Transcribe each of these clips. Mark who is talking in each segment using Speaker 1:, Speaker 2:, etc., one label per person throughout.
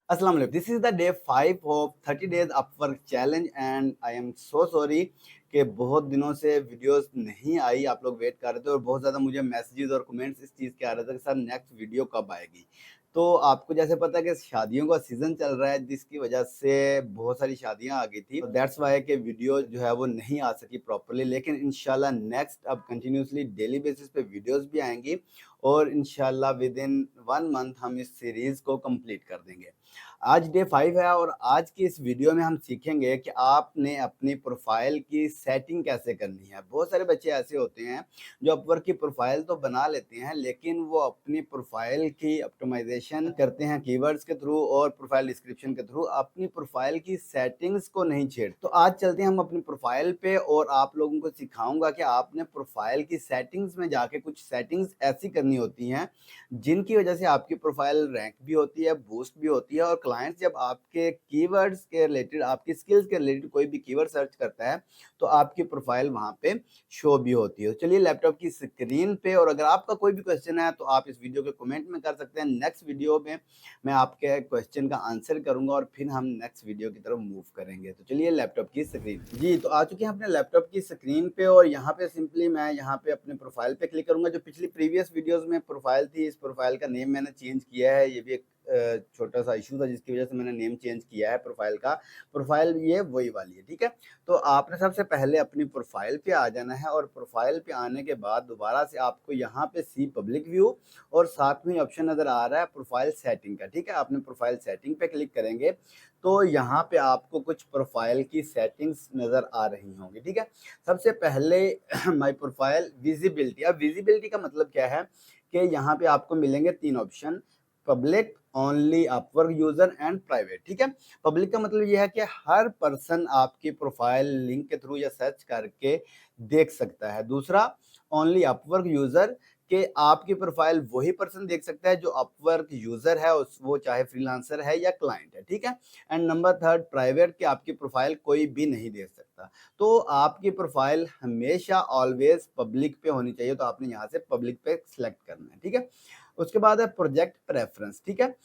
Speaker 1: अस्सलाम वालेकुम। This is the day 5 of 30 days Upwork challenge and I am so sorry कि बहुत दिनों से वीडियोस नहीं आई। आप लोग वेट कर रहे थे और बहुत ज़्यादा मुझे मैसेजेस और कमेंट्स इस चीज़ के आ रहे थे कि सर नेक्स्ट वीडियो कब आएगी। तो आपको जैसे पता है कि शादियों का सीज़न चल रहा है, जिसकी वजह से बहुत सारी शादियां आ गई थी, तो दैट्स वाई कि वीडियो जो है वो नहीं आ सकी प्रॉपरली। लेकिन इंशाल्लाह नेक्स्ट अब कंटिन्यूसली डेली बेसिस पे वीडियोस भी आएंगी और इंशाल्लाह विद इन 1 मंथ हम इस सीरीज़ को कंप्लीट कर देंगे। आज डे 5 है और आज की इस वीडियो में हम सीखेंगे कि आपने अपनी प्रोफाइल की सेटिंग कैसे करनी है। बहुत सारे बच्चे ऐसे होते हैं जो अपवर्क की प्रोफाइल तो बना लेते हैं, लेकिन वो अपनी प्रोफाइल की ऑप्टिमाइजेशन करते हैं कीवर्ड्स के थ्रू और प्रोफाइल डिस्क्रिप्शन के थ्रू, अपनी प्रोफाइल की सेटिंग्स को नहीं छेड़। तो आज चलते हैं हम अपनी प्रोफाइल पे और आप लोगों को सिखाऊंगा कि आपने प्रोफाइल की सेटिंग्स में जाके कुछ सेटिंग्स ऐसी करनी होती हैं जिनकी वजह से आपकी प्रोफाइल रैंक भी होती है, बूस्ट भी होती है और क्लाइंट जब आपके कीवर्ड्स के रिलेटेड, आपकी स्किल्स के रिलेटेड कोई भी कीवर्ड सर्च करता है तो आपकी प्रोफाइल वहां पे शो भी होती है। तो चलिए लैपटॉप की स्क्रीन पे, और अगर आपका कोई भी क्वेश्चन है तो आप इस वीडियो के कमेंट में कर सकते हैं। नेक्स्ट वीडियो में मैं आपके क्वेश्चन का आंसर करूंगा और फिर हम नेक्स्ट वीडियो की तरफ मूव करेंगे। तो चलिए लैपटॉप की स्क्रीन जी, तो आ चुके हैं अपने लैपटॉप की स्क्रीन पे और यहाँ पे सिंपली मैं यहाँ पे अपने प्रोफाइल पे क्लिक करूंगा। जो पिछली प्रीवियस वीडियोस में प्रोफाइल थी, इस प्रोफाइल का नेम मैंने चेंज किया है। ये भी एक छोटा सा इशू था जिसकी वजह से मैंने नेम चेंज किया है प्रोफाइल का। प्रोफाइल ये वही वाली है, ठीक है। तो आपने सबसे पहले अपनी प्रोफाइल पे आ जाना है और प्रोफाइल पे आने के बाद दोबारा से आपको यहाँ पे सी पब्लिक व्यू और साथ में ऑप्शन नजर आ रहा है प्रोफाइल सेटिंग का, ठीक है। आपने प्रोफाइल सेटिंग पे क्लिक करेंगे तो यहाँ पे आपको कुछ प्रोफाइल की सेटिंग्स नजर आ रही होंगी, ठीक है। सबसे पहले माय प्रोफाइल विजिबिलिटी। अब विजिबिलिटी का मतलब क्या है कि यहाँ पे आपको मिलेंगे 3 option, public, only Upwork user and private, ठीक है। पब्लिक का मतलब यह है कि हर पर्सन आपकी प्रोफाइल लिंक के थ्रू या सर्च करके देख सकता है। दूसरा, ओनली अपवर्क यूजर, कि आपकी प्रोफाइल वही पर्सन देख सकता है जो अपवर्क यूजर है, उस वो चाहे फ्रीलांसर है या क्लाइंट है, ठीक है। एंड नंबर थर्ड, प्राइवेट, कि आपकी प्रोफाइल कोई भी नहीं देख सकता। तो आपकी प्रोफाइल हमेशा ऑलवेज पब्लिक पे होनी चाहिए, तो आपने यहाँ से पब्लिक पे सिलेक्ट करना है, ठीक है। उसके बाद है प्रोजेक्ट प्रेफरेंस, ठीक है।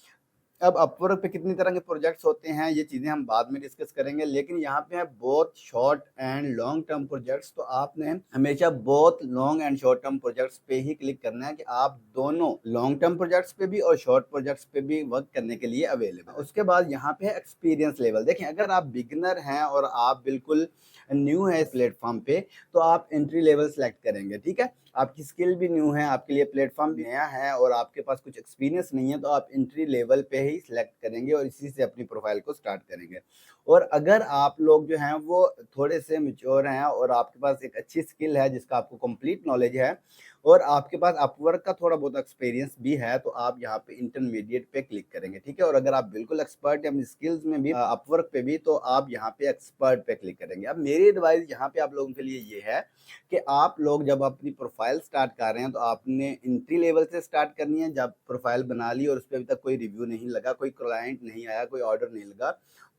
Speaker 1: अब अपवर्क पे कितनी तरह के प्रोजेक्ट्स होते हैं ये चीज़ें हम बाद में डिस्कस करेंगे, लेकिन यहाँ पे है बहुत short and long term projects. तो आपने हमेशा बहुत long and short term projects पे ही क्लिक करना है कि आप दोनों लॉन्ग टर्म प्रोजेक्ट्स पे भी और शॉर्ट प्रोजेक्ट्स पे भी वर्क करने के लिए अवेलेबल। उसके बाद यहाँ पे है एक्सपीरियंस लेवल। देखें, अगर आप बिगिनर हैं और आप बिल्कुल न्यू है इस प्लेटफॉर्म पे तो आप एंट्री लेवल सेलेक्ट करेंगे, ठीक है। आपकी स्किल भी न्यू है, आपके लिए प्लेटफॉर्म भी नया है और आपके पास कुछ एक्सपीरियंस नहीं है, तो आप एंट्री लेवल पे ही सिलेक्ट करेंगे और इसी से अपनी प्रोफाइल को स्टार्ट करेंगे। और अगर आप लोग जो हैं वो थोड़े से मैच्योर हैं और आपके पास एक अच्छी स्किल है जिसका आपको कंप्लीट नॉलेज है और आपके पास अपवर्क का थोड़ा बहुत एक्सपीरियंस भी है, तो आप यहाँ पे इंटरमीडिएट पे क्लिक करेंगे, ठीक है। और अगर आप बिल्कुल एक्सपर्ट हैं अपनी स्किल्स में भी, अपवर्क पे भी, तो आप यहाँ पे एक्सपर्ट पे क्लिक करेंगे। अब मेरी एडवाइस यहाँ पे आप लोगों के लिए ये है कि आप लोग जब अपनी प्रोफाइल स्टार्ट कर रहे हैं तो आपने एंट्री लेवल से स्टार्ट करनी है। जब प्रोफाइल बना ली और उस पर अभी तक कोई रिव्यू नहीं लगा, कोई क्लाइंट नहीं आया, कोई ऑर्डर नहीं लगा,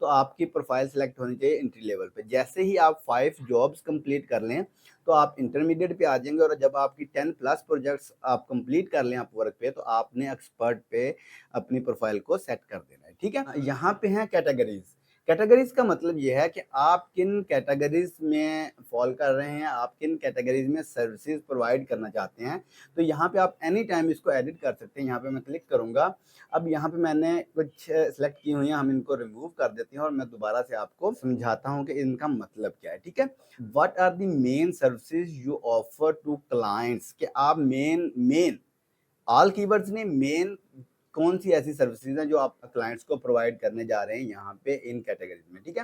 Speaker 1: तो आपकी प्रोफाइल सेलेक्ट होनी चाहिए एंट्री लेवल पे। जैसे ही आप 5 जॉब्स कंप्लीट कर लें तो आप इंटरमीडिएट पे आ जाएंगे और जब आपकी 10 प्लस प्रोजेक्ट्स आप कंप्लीट कर लें अपवर्क पे, तो आपने एक्सपर्ट पे अपनी प्रोफाइल को सेट कर देना है, ठीक है। यहाँ पे हैं कैटेगरीज। कैटेगरीज का मतलब ये है कि आप किन कैटेगरीज में फॉल कर रहे हैं, आप किन कैटेगरीज में सर्विसेज प्रोवाइड करना चाहते हैं। तो यहाँ पे आप एनी टाइम इसको एडिट कर सकते हैं। यहाँ पे मैं क्लिक करूंगा। अब यहाँ पे मैंने कुछ सेलेक्ट की हुई हैं, हम इनको रिमूव कर देते हैं और मैं दोबारा से आपको समझाता हूँ कि इनका मतलब क्या है, ठीक है। What are the main services you offer to clients, कि आप मेन ऑल कीवर्ड्स ने मेन कौन सी ऐसी सर्विसेज हैं जो आप क्लाइंट्स को प्रोवाइड करने जा रहे हैं यहाँ पे इन कैटेगरीज में, ठीक है।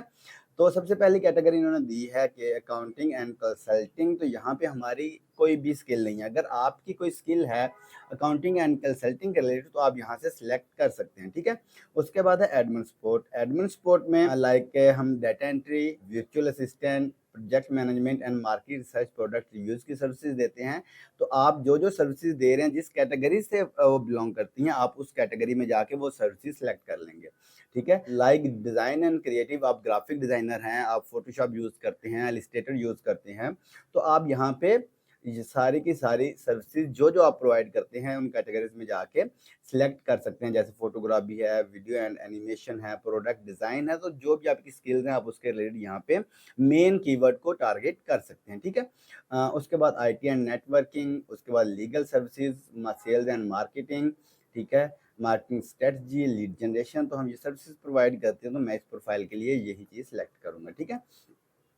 Speaker 1: तो सबसे पहली कैटेगरी इन्होंने दी है कि अकाउंटिंग एंड कंसल्टिंग। तो यहाँ पे हमारी कोई भी स्किल नहीं है। अगर आपकी कोई स्किल है अकाउंटिंग एंड कंसल्टिंग के रिलेटेड तो आप यहाँ से सिलेक्ट कर सकते हैं, ठीक है। उसके बाद है एडमिन सपोर्ट। एडमिन सपोर्ट में लाइक हम data entry, virtual assistant, project management and market research, product reviews की सर्विसेज देते हैं। तो आप जो जो सर्विसेज दे रहे हैं, जिस कैटेगरी से वो बिलोंग करती हैं, आप उस कैटेगरी में जाके वो सर्विसेज सेलेक्ट कर लेंगे, ठीक है। लाइक डिजाइन एंड क्रिएटिव, आप ग्राफिक डिजाइनर हैं, आप फोटोशॉप यूज करते हैं, इलस्ट्रेटर यूज करते हैं, तो आप यहाँ पे ये सारी की सारी सर्विसेज जो जो आप प्रोवाइड करते हैं उन कैटेगरीज में जाके सिलेक्ट कर सकते हैं। जैसे फोटोग्राफी है, वीडियो एंड एनिमेशन है, प्रोडक्ट डिज़ाइन है, तो जो भी आपकी स्किल्स हैं आप उसके रिलेटेड यहाँ पे मेन कीवर्ड को टारगेट कर सकते हैं, ठीक है। उसके बाद आईटी एंड नेटवर्किंग, उसके बाद legal services, sales and marketing, ठीक है, मार्केटिंग स्ट्रेटजी, लीड जनरेशन। तो हम ये सर्विसेज प्रोवाइड करते हैं, तो मैं इस प्रोफाइल के लिए यही चीज़ सेलेक्ट करूँगा, ठीक है।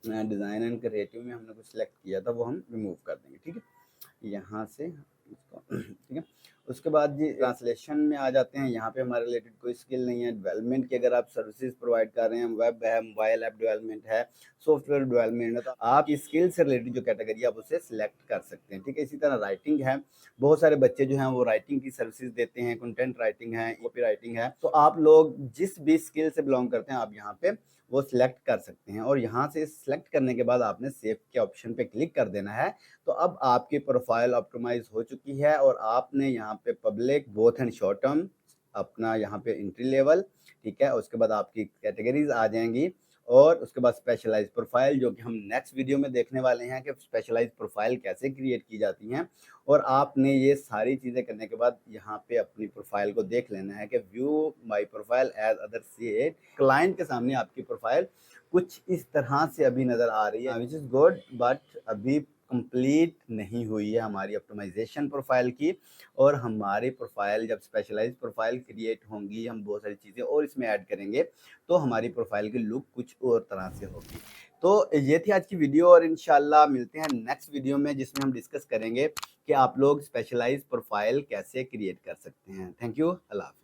Speaker 1: डिज़ाइन एंड क्रिएटिव में हमने कुछ सिलेक्ट किया था वो हम रिमूव कर देंगे, ठीक है, यहाँ से इसको ठीक है। उसके बाद जी ट्रांसलेशन में आ जाते हैं। यहाँ पे हमारे रिलेटेड कोई स्किल नहीं है। डेवलपमेंट की अगर आप सर्विसेज प्रोवाइड कर रहे हैं, वेब है, मोबाइल ऐप डेवलपमेंट है, सॉफ्टवेयर डेवलपमेंट है, तो आप स्किल से रिलेटेड जो कैटेगरी आप उसे सिलेक्ट कर सकते हैं, ठीक है। इसी तरह राइटिंग है, बहुत सारे बच्चे जो हैं वो राइटिंग की सर्विसेज देते हैं, कंटेंट राइटिंग है, कॉपी राइटिंग है। तो आप लोग जिस भी स्किल से बिलोंग करते हैं आप यहाँ पे वो सिलेक्ट कर सकते हैं, और यहाँ से सिलेक्ट करने के बाद आपने सेव के ऑप्शन पे क्लिक कर देना है। तो अब आपकी प्रोफाइल ऑप्टिमाइज हो चुकी है, और आपने यहाँ पे public, both and short term, अपना यहाँ पे एंट्री लेवल, ठीक है। उसके बाद आपकी कैटेगरीज आ जाएंगी, और उसके बाद स्पेशलाइज प्रोफाइल, जो कि हम नेक्स्ट वीडियो में देखने वाले हैं कि स्पेशलाइज प्रोफाइल कैसे क्रिएट की जाती हैं। और आपने ये सारी चीज़ें करने के बाद यहाँ पे अपनी प्रोफाइल को देख लेना है कि view my profile as other see it. Client के सामने आपकी प्रोफाइल कुछ इस तरह से अभी नज़र आ रही है, विच इज़ गुड, बट अभी कंप्लीट नहीं हुई है हमारी ऑप्टिमाइजेशन प्रोफाइल की। और हमारी प्रोफाइल जब स्पेशलाइज्ड प्रोफाइल क्रिएट होंगी, हम बहुत सारी चीज़ें और इसमें ऐड करेंगे, तो हमारी प्रोफाइल की लुक कुछ और तरह से होगी। तो ये थी आज की वीडियो, और इंशाल्लाह मिलते हैं नेक्स्ट वीडियो में, जिसमें हम डिस्कस करेंगे कि आप लोग स्पेशलाइज्ड प्रोफाइल कैसे क्रिएट कर सकते हैं। थैंक यू, अल्लाह हाफ़िज़।